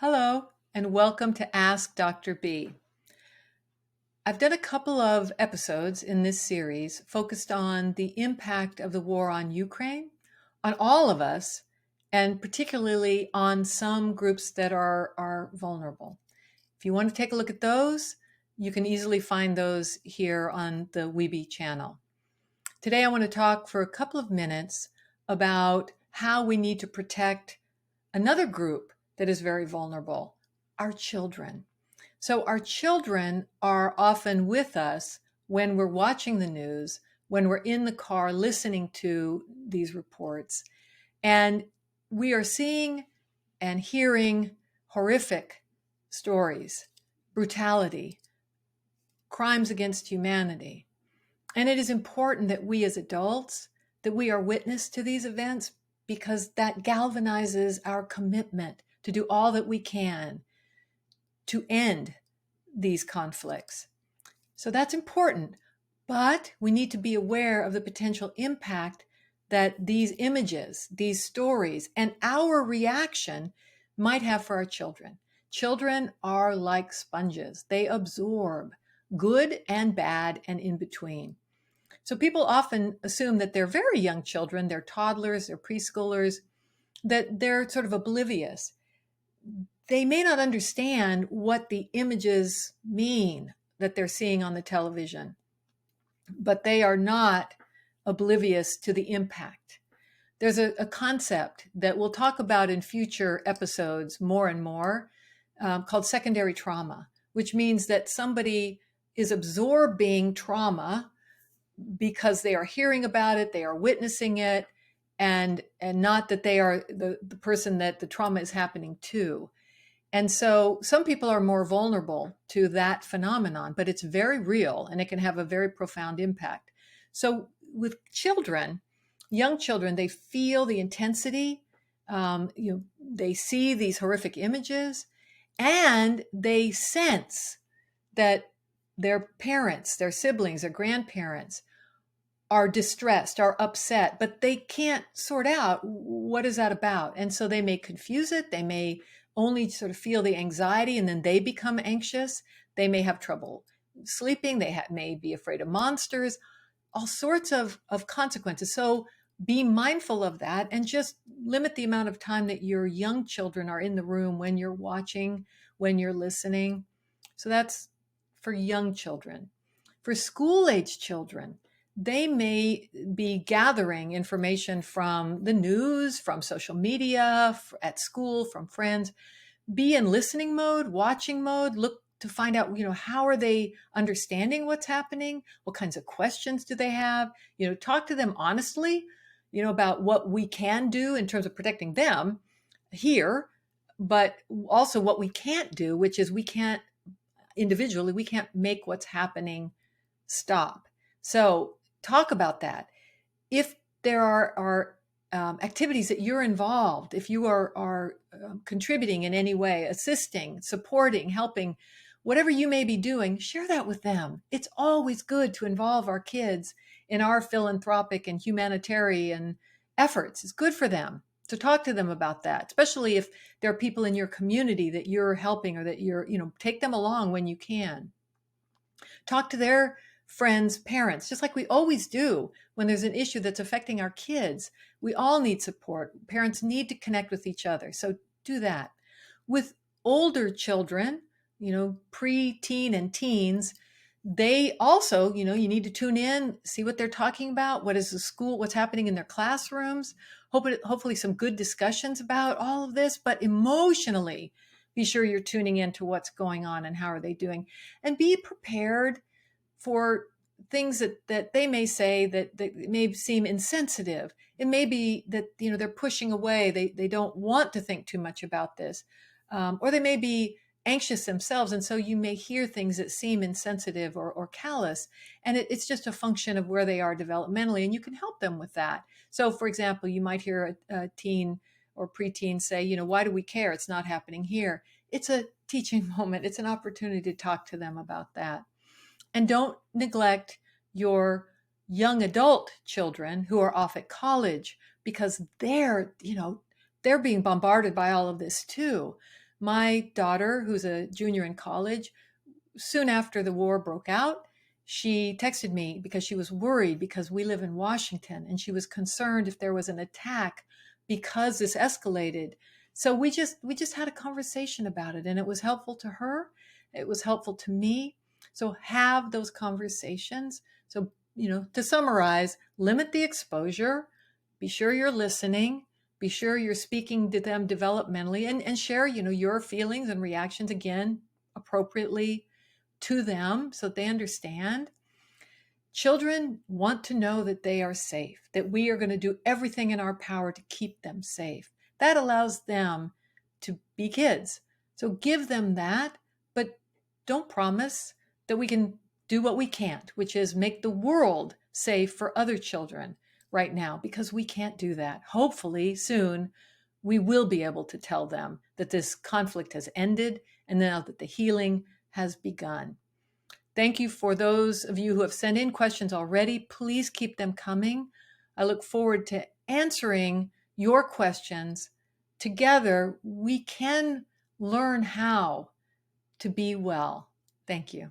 Hello, and welcome to Ask Dr. B. I've done a couple of episodes in this series focused on the impact of the war on Ukraine, on all of us, and particularly on some groups that are vulnerable. If you want to take a look at those, you can easily find those here on the Weeby channel. Today, I want to talk for a couple of minutes about how we need to protect another group that is very vulnerable, our children. So our children are often with us when we're watching the news, when we're in the car listening to these reports, and we are seeing and hearing horrific stories, brutality, crimes against humanity. And it is important that we as adults, that we are witness to these events because that galvanizes our commitment to do all that we can to end these conflicts. So that's important, but we need to be aware of the potential impact that these images, these stories, and our reaction might have for our children. Children are like sponges. They absorb good and bad and in between. So people often assume that they're very young children, they're toddlers, they're preschoolers, that they're sort of oblivious. They may not understand what the images mean that they're seeing on the television, but they are not oblivious to the impact. There's a concept that we'll talk about in future episodes more and more called secondary trauma, which means that somebody is absorbing trauma because they are hearing about it, they are witnessing it, and not that they are the person that the trauma is happening to. And so some people are more vulnerable to that phenomenon, but it's very real and it can have a very profound impact. So with children, young children, they feel the intensity, they see these horrific images, and they sense that their parents, their siblings, their grandparents are distressed, are upset, but they can't sort out what is that about. And so they may confuse it. They may only sort of feel the anxiety and then they become anxious. They may have trouble sleeping. They may be afraid of monsters, all sorts of consequences. So be mindful of that and just limit the amount of time that your young children are in the room when you're watching, when you're listening. So that's for young children. For school-age children, they may be gathering information from the news, from social media, at school, from friends. Be in listening mode, watching mode, look to find out, how are they understanding what's happening? What kinds of questions do they have? Talk to them honestly, about what we can do in terms of protecting them here, but also what we can't do, which is we can't make what's happening stop. So talk about that. If there are activities that you're involved, if you are contributing in any way, assisting, supporting, helping, whatever you may be doing, share that with them. It's always good to involve our kids in our philanthropic and humanitarian efforts. It's good for them to talk to them about that, especially if there are people in your community that you're helping or that take them along when you can. Talk to their friends, parents, just like we always do when there's an issue that's affecting our kids. We all need support. Parents need to connect with each other. So do that. With older children, pre-teen and teens, they also, you need to tune in, see what they're talking about, what's happening in their classrooms, hopefully some good discussions about all of this, but emotionally, be sure you're tuning in to what's going on and how are they doing, and be prepared for things that they may say that may seem insensitive. It may be that, they're pushing away. They don't want to think too much about this. Or they may be anxious themselves. And so you may hear things that seem insensitive or callous. And it's just a function of where they are developmentally. And you can help them with that. So, for example, you might hear a teen or preteen say, why do we care? It's not happening here. It's a teaching moment. It's an opportunity to talk to them about that. And don't neglect your young adult children who are off at college, because they're being bombarded by all of this too. My daughter, who's a junior in college, soon after the war broke out, she texted me because she was worried because we live in Washington and she was concerned if there was an attack because this escalated. So we just had a conversation about it and it was helpful to her. It was helpful to me. So have those conversations. So, to summarize, limit the exposure, be sure you're listening, be sure you're speaking to them developmentally and share, your feelings and reactions again appropriately to them so they understand. Children want to know that they are safe, that we are going to do everything in our power to keep them safe. That allows them to be kids. So give them that, but don't promise that we can do what we can't, which is make the world safe for other children right now, because we can't do that. Hopefully, soon, we will be able to tell them that this conflict has ended and now that the healing has begun. Thank you for those of you who have sent in questions already. Please keep them coming. I look forward to answering your questions. Together, we can learn how to be well. Thank you.